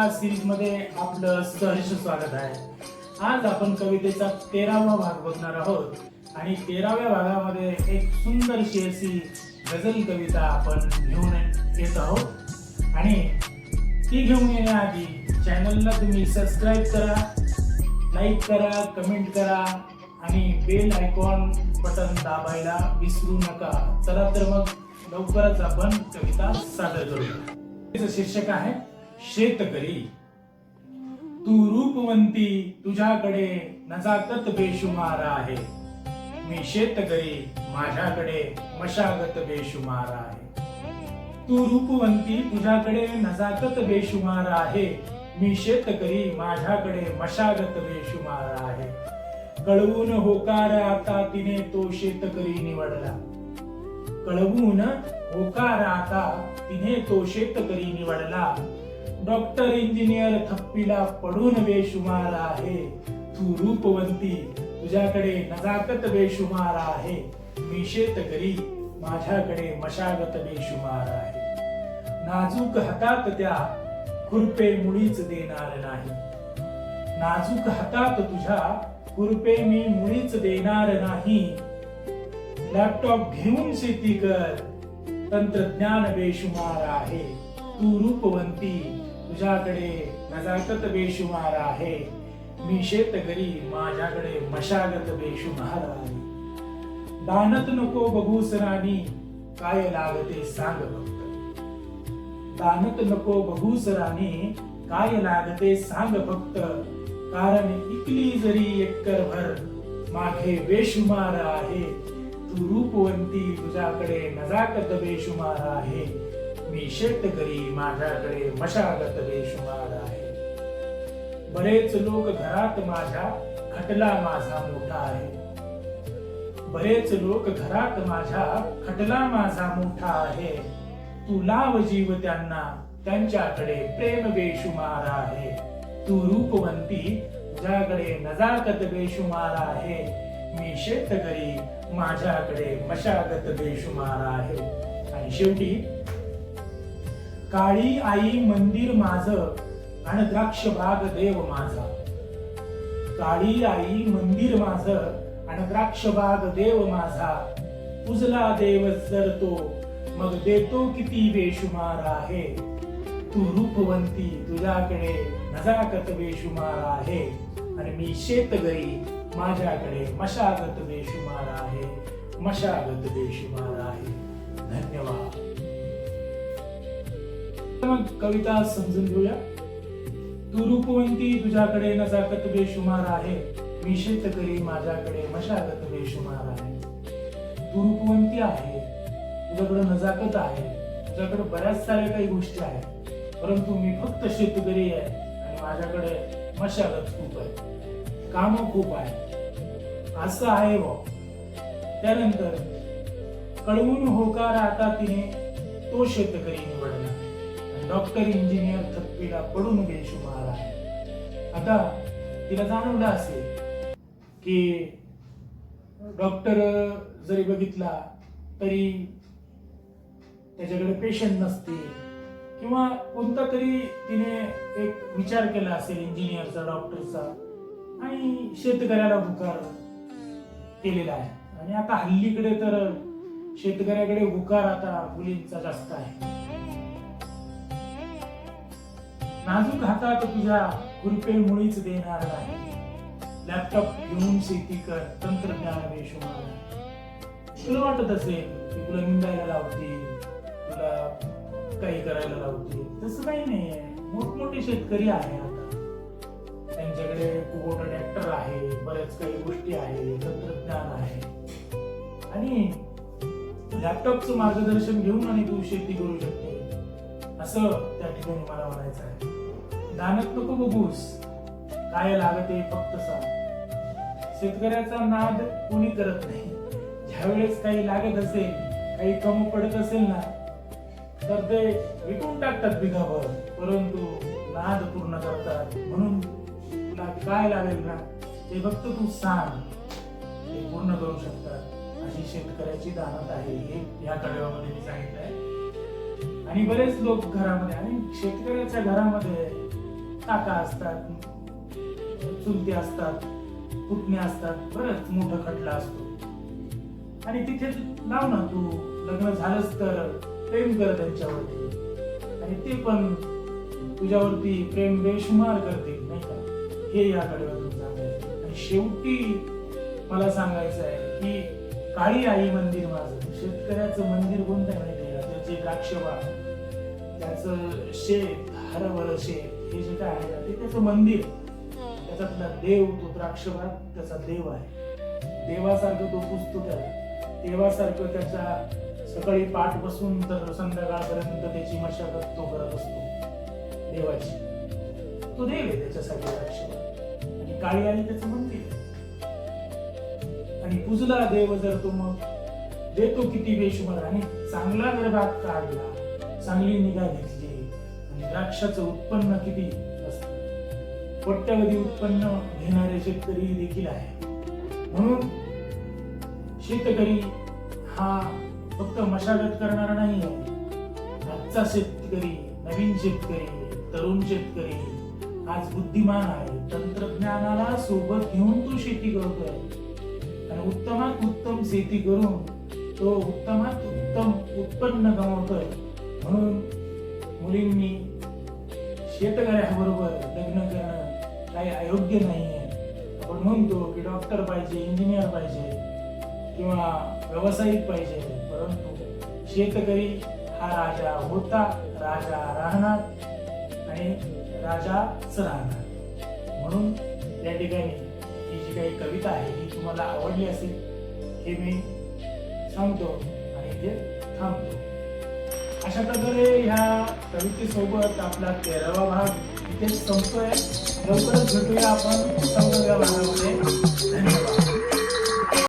कविता series मध्ये आपलं सहर्ष स्वागत आहे। आज आपण कवितेचा 13वा भाग बघणार आहोत आणि 13व्या भागामध्ये एक सुंदरशी अशी गझल कविता आपण घेऊन येत आहोत। आणि ती घेऊन येण्याआधी चॅनलला तुम्ही सबस्क्राईब करा, लाईक करा, कमेंट करा आणि बेल आयकॉन बटन दाबायला विसरू नका। चला तर मग लवकरच आपण कविता सादर करूया। तिचं शीर्षक आहे शेतकरी। तू रूपवंती, तुझ्याकडे नजाकत बेशुमार आहे। मी शेतकरी, माझ्याकडे मशागत बेशुमार आहे। तू रूपवंती, तुझ्याकडे नजाकत बेशुमार आहे। मी शेतकरी, माझ्याकडे मशागत बेशुमार आहे। कळवून होकार आता तिने तो शेतकरी निवडला। कळवून होकार आता तिने तो शेतकरी निवडला। डॉक्टर इंजिनियर थप्पीला पडून बेशुमार आहे। तू रूपवंती, तुझ्याकडे नजाकत बेशुमार आहे। मी शेतकरी, माझ्याकडे मशागत बेशुमार आहे। नाजूक हातात त्या खुरपे मुळीच देणार नाही। नाजूक हातात तुझ्या खुरपे मी मुळीच देणार नाही। लॅपटॉप घेऊन शेती कर, तंत्रज्ञान बेशुमार आहे। तू रूपवंती, तुझ्याकडे नजाकत बेशुमार आहे। मी शेतकरी, माझ्याकडे मशागत बेशुमार आहे। दानत नको बघूस राणी, काय लागते सांग फक्त। दानत नको बघूस राणी, काय लागते सांग फक्त। कारण इकली जरी एकर भर, मागे बेशुमार आहे। तू रूपवंती, तुझ्याकडे नजाकत बेशुमार आहे। मी शेतकरी, माझ्याकडे मशागत बेशुमार आहे। बरेच लोक घरात माझ्या, खटला माझा मोठा आहे। बरेच लोक घरात माझ्या, खटला माझा मोठा आहे। तू लाव जीव त्यांना, त्यांच्याकडे प्रेम बेशुमार आहे। तू रूपवंती, तुझ्याकडे नजाकत बेशुमार आहे। मी शेतकरी, माझ्याकडे मशागत बेशुमार आहे। आणि शेवटी, काळी आई मंदिर माझं आणि द्राक्ष बाग देव माझा। काळी आई मंदिर माझं आणि द्राक्ष बाग देव माझा। उजला देव जर तो, मग देतो किती बेशुमार आहे। तू रूपवंती, तुझ्याकडे नजाकत बेशुमार आहे। आणि मी शेतकरी, माझ्याकडे मशागत बेशुमार आहे। मशागत बेशुमार आहे। धन्यवाद। मग कविता समजून घेऊया। तू रूपवंती, तुझ्याकडे नजाकत बेशुमार आहे। मी शेतकरी, माझ्याकडे मशागत बेशुमार आहे। तू रूपवंती आहे, तुझ्याकडे नजाकत आहे, तुझ्याकडे बऱ्याच साऱ्या काही गोष्टी आहेत, परंतु मी फक्त शेतकरी आहे आणि माझ्याकडे मशागत खूप आहे, काम खूप आहे, असं आहे व त्यानंतर कळवून होकार आता तिने तो शेतकरी निवडला। डॉक्टर इंजिनियर थप्पीला पडून बेशुमार आहे। आता तिला जाणवलं असेल की डॉक्टर जरी बघितला तरी त्याच्याकडे पेशंट नसते किंवा कोणता तरी तिने एक विचार केला असेल इंजिनियरचा, डॉक्टरचा, आणि शेतकऱ्याला हुकार केलेला आहे। आणि आता हल्लीकडे तर शेतकऱ्याकडे हुकार आता मुलींचा जास्त आहे। नाजूक हातात तुझ्या खुरपे मुळीच देणार नाही। लॅपटॉप घेऊन शेती कर, तंत्रज्ञान बेशुमार आहे। तुला वाटत असेल की तुला निंदायला लावतील, तुला काही करायला लावतील, तसं काही नाहीये। मोठमोठे शेतकरी आहे आता, त्यांच्याकडे कुबोटा ट्रॅक्टर आहे, बऱ्याच काही गोष्टी आहे, तंत्रज्ञान आहे आणि लॅपटॉपचं मार्गदर्शन घेऊन आणि तू शेती करू शकते, असं त्या ठिकाणी मला म्हणायचं आहे। दानत नको बघूस, काय लागते फक्त सांग। शेतकऱ्याचा नाद कोणी करत नाही। ज्यावेळेस काही लागत असेल, काही कमी पडत असेल ना, तर ते विकून टाकतात बिघाभर, परंतु नाद पूर्ण करतात। म्हणून तुला काय लागेल ना, ते फक्त तू सांग, ते पूर्ण करू शकतात। अशी शेतकऱ्याची दानत आहे, हे या कडव्यामध्ये मी सांगितलंय। आणि बरेच लोक घरामध्ये, आणि शेतकऱ्याच्या घरामध्ये काका असतात, चुलते असतात, पुतणे असतात, बरंच मोठं खटला असतो. आणि तिथे लाव ना तू, लग्न झालंच तर प्रेम कर त्यांच्यावरती आणि ते पण तुझ्यावरती प्रेम बेशुमार करतील, नाही का? हे या कडव्यातून सांगायचं. आणि शेवटी मला सांगायचं आहे की काळी आई मंदिर माझं, शेतकऱ्याचं मंदिर कोणतं आहे माहिती आहे का? त्याचे द्राक्ष बाग, त्याचं शेत, हरभर शेत, हे जे काय आहे ना ते त्याचं मंदिर, त्याच्यातला देव तो द्राक्ष बाग त्याचा देव आहे. देवासारखं तो पुजतो त्याला, देवासारखं त्याच्या सकाळी पाठ बसून तर संध्याकाळपर्यंत त्याची मशागत तो करत असतो देवाची. तो देव आहे त्याच्यासाठी द्राक्ष बाग, आणि काळी आई त्याचं मंदिर आहे. आणि पूजला देव जर तो मग देतो किती बेशुमार. आणि चांगला जर बाग काढला, चांगली निगा घेतली, आणि द्राक्षाचं उत्पन्न किती असतं, कोट्यवधी उत्पन्न घेणारे शेतकरी देखील आहे. म्हणून शेतकरी हा फक्त मशागत करणारा नाही आहे. आजचा शेतकरी, नवीन शेतकरी, तरुण शेतकरी आज बुद्धिमान आहे. तंत्रज्ञानाला सोबत घेऊन तो शेती करतोय आणि उत्तमात उत्तम शेती करून तो उत्तमात उत्तम उत्पन्न कमवतोय. म्हणून मुलींनी शेतकऱ्याबरोबर लग्न करणं काही अयोग्य नाहीये. आपण म्हणतो की डॉक्टर पाहिजे, इंजिनियर पाहिजे किंवा व्यावसायिक पाहिजे, परंतु शेतकरी हा राजा होता, राजा राहणार आणि राजाच राहणार. म्हणून या ठिकाणी ही जी काही कविता आहे ही तुम्हाला आवडली असेल हे मी सांगतो आणि इथे थांबतो. अशा प्रकारे ह्या कवितेसोबत आपला 13वा भाग इथेच संपतोय. लवकरच भेटूया आपण 14व्या भागामध्ये. धन्यवाद.